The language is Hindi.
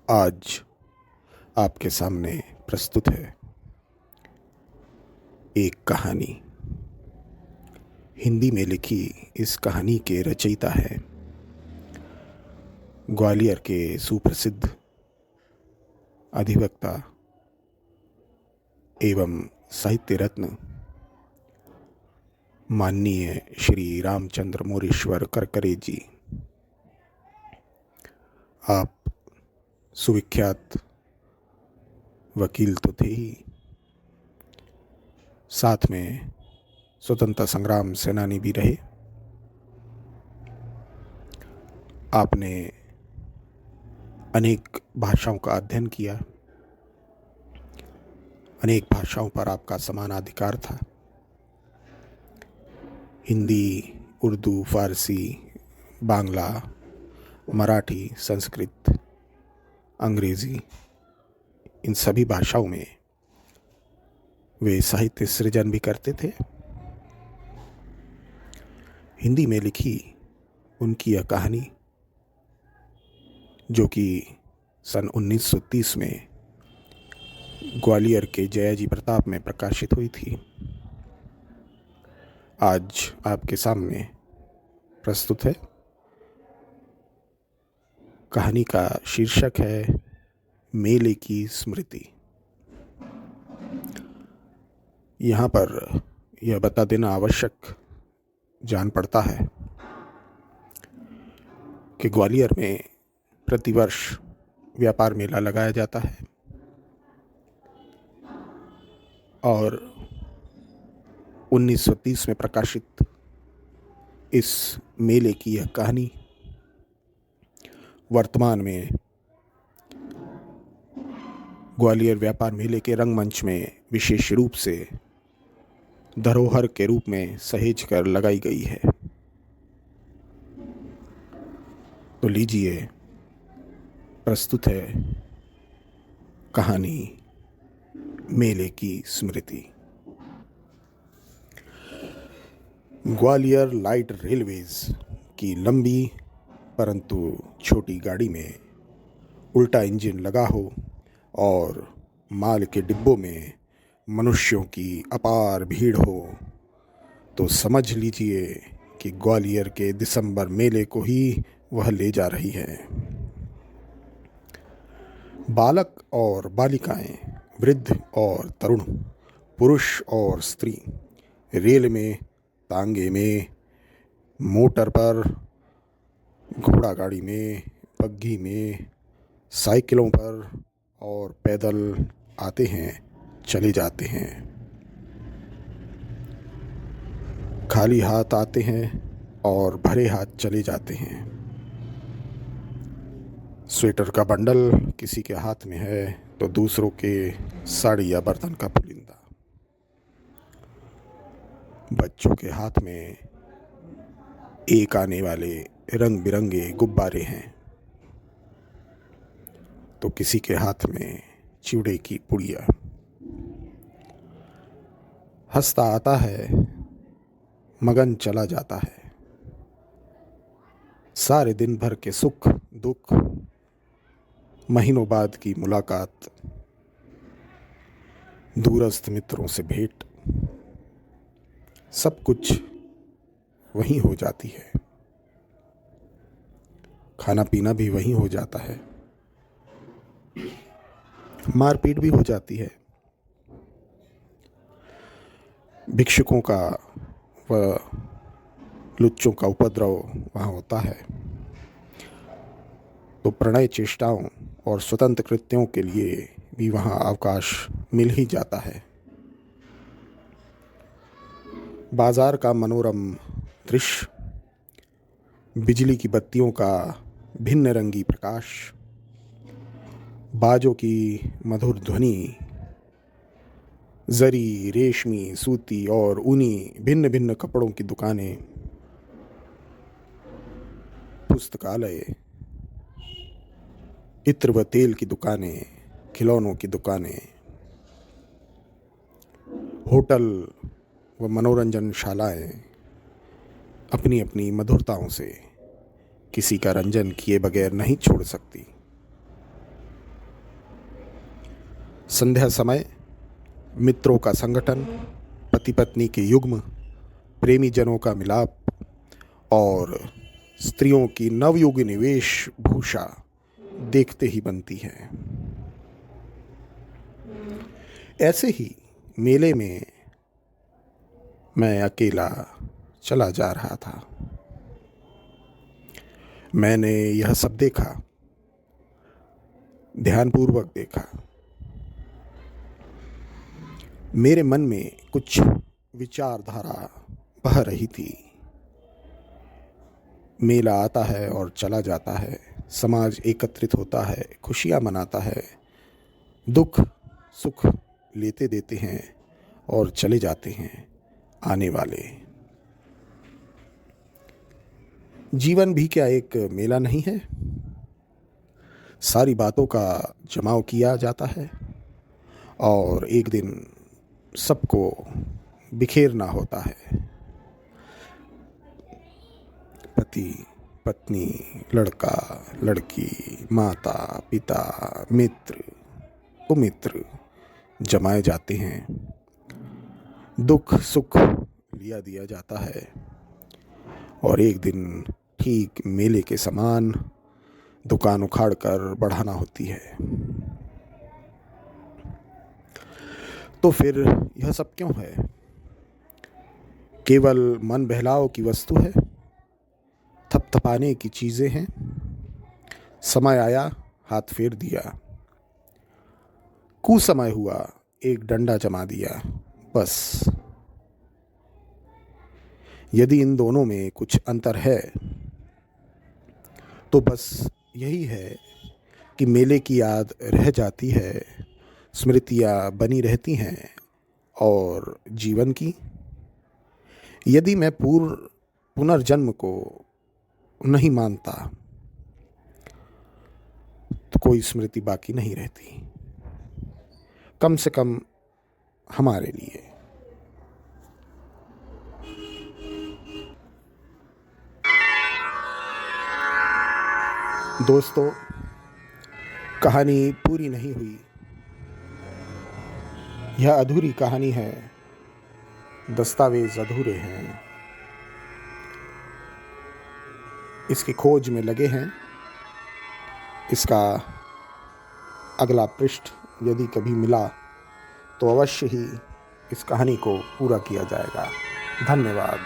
आज आपके सामने प्रस्तुत है एक कहानी। हिंदी में लिखी इस कहानी के रचयिता है ग्वालियर के सुप्रसिद्ध अधिवक्ता एवं साहित्य रत्न माननीय श्री रामचंद्र मोरेश्वर करकरे जी। आप सुविख्यात वकील तो थे ही, साथ में स्वतंत्रता संग्राम सेनानी भी रहे। आपने अनेक भाषाओं का अध्ययन किया, अनेक भाषाओं पर आपका समानाधिकार था। हिंदी, उर्दू, फारसी, बांग्ला, मराठी, संस्कृत, अंग्रेज़ी, इन सभी भाषाओं में वे साहित्य सृजन भी करते थे। हिंदी में लिखी उनकी यह कहानी, जो कि सन 1930 में ग्वालियर के जयाजी प्रताप में प्रकाशित हुई थी, आज आपके सामने प्रस्तुत है। कहानी का शीर्षक है मेले की स्मृति। यहाँ पर यह बता देना आवश्यक जान पड़ता है कि ग्वालियर में प्रतिवर्ष व्यापार मेला लगाया जाता है और 1930 में प्रकाशित इस मेले की यह कहानी वर्तमान में ग्वालियर व्यापार मेले के रंगमंच में विशेष रूप से धरोहर के रूप में सहेज कर लगाई गई है। तो लीजिए, प्रस्तुत है कहानी मेले की स्मृति। ग्वालियर लाइट रेलवेज की लंबी परंतु छोटी गाड़ी में उल्टा इंजन लगा हो और माल के डिब्बों में मनुष्यों की अपार भीड़ हो तो समझ लीजिए कि ग्वालियर के दिसंबर मेले को ही वह ले जा रही है। बालक और बालिकाएं, वृद्ध और तरुण, पुरुष और स्त्री रेल में, तांगे में, मोटर पर, घोड़ा गाड़ी में, बग्घी में, साइकिलों पर और पैदल आते हैं, चले जाते हैं। खाली हाथ आते हैं और भरे हाथ चले जाते हैं। स्वेटर का बंडल किसी के हाथ में है तो दूसरों के साड़ी या बर्तन का पुलिंदा। बच्चों के हाथ में एक आने वाले रंग बिरंगे गुब्बारे हैं तो किसी के हाथ में चिवड़े की पुड़िया। हंसता आता है, मगन चला जाता है। सारे दिन भर के सुख दुख, महीनों बाद की मुलाकात, दूरस्थ मित्रों से भेंट, सब कुछ वहीं हो जाती है। खाना पीना भी वहीं हो जाता है। मारपीट भी हो जाती है। भिक्षुकों का व लुच्चों का उपद्रव वहाँ होता है। तो प्रणय चेष्टाओं और स्वतंत्र कृत्यों के लिए भी वहाँ अवकाश मिल ही जाता है। बाजार का मनोरम दृश्य, बिजली की बत्तियों का भिन्न रंगी प्रकाश, बाजों की मधुर ध्वनि, जरी, रेशमी, सूती और ऊनी भिन्न भिन्न कपड़ों की दुकानें, पुस्तकालय, इत्र व तेल की दुकानें, खिलौनों की दुकानें, होटल व मनोरंजन शालाएं अपनी अपनी मधुरताओं से किसी का रंजन किए बगैर नहीं छोड़ सकती। संध्या समय मित्रों का संगठन, पति पत्नी के युग्म, प्रेमी जनों का मिलाप और स्त्रियों की नवयुगीन वेशभूषा देखते ही बनती है। ऐसे ही मेले में मैं अकेला चला जा रहा था। मैंने यह सब देखा, ध्यानपूर्वक देखा। मेरे मन में कुछ विचारधारा बह रही थी। मेला आता है और चला जाता है, समाज एकत्रित होता है, खुशियाँ मनाता है, दुख सुख लेते देते हैं और चले जाते हैं आने वाले। जीवन भी क्या एक मेला नहीं है? सारी बातों का जमाव किया जाता है और एक दिन सबको बिखेरना होता है। पति पत्नी, लड़का लड़की, माता पिता, मित्र कुमित्र जमाए जाते हैं। दुख सुख लिया दिया जाता है और एक दिन ठीक मेले के समान दुकान उखाड़ कर बढ़ाना होती है। तो फिर यह सब क्यों है? केवल मन बहलाव की वस्तु है, थपथपाने की चीजें हैं। समय आया, हाथ फेर दिया, कुसमय हुआ, एक डंडा जमा दिया, बस। यदि इन दोनों में कुछ अंतर है तो बस यही है कि मेले की याद रह जाती है, स्मृतियाँ बनी रहती हैं। और जीवन की, यदि मैं पुनर्जन्म को नहीं मानता तो कोई स्मृति बाकी नहीं रहती, कम से कम हमारे लिए। दोस्तों, कहानी पूरी नहीं हुई। यह अधूरी कहानी है, दस्तावेज अधूरे हैं। इसकी खोज में लगे हैं। इसका अगला पृष्ठ यदि कभी मिला तो अवश्य ही इस कहानी को पूरा किया जाएगा। धन्यवाद।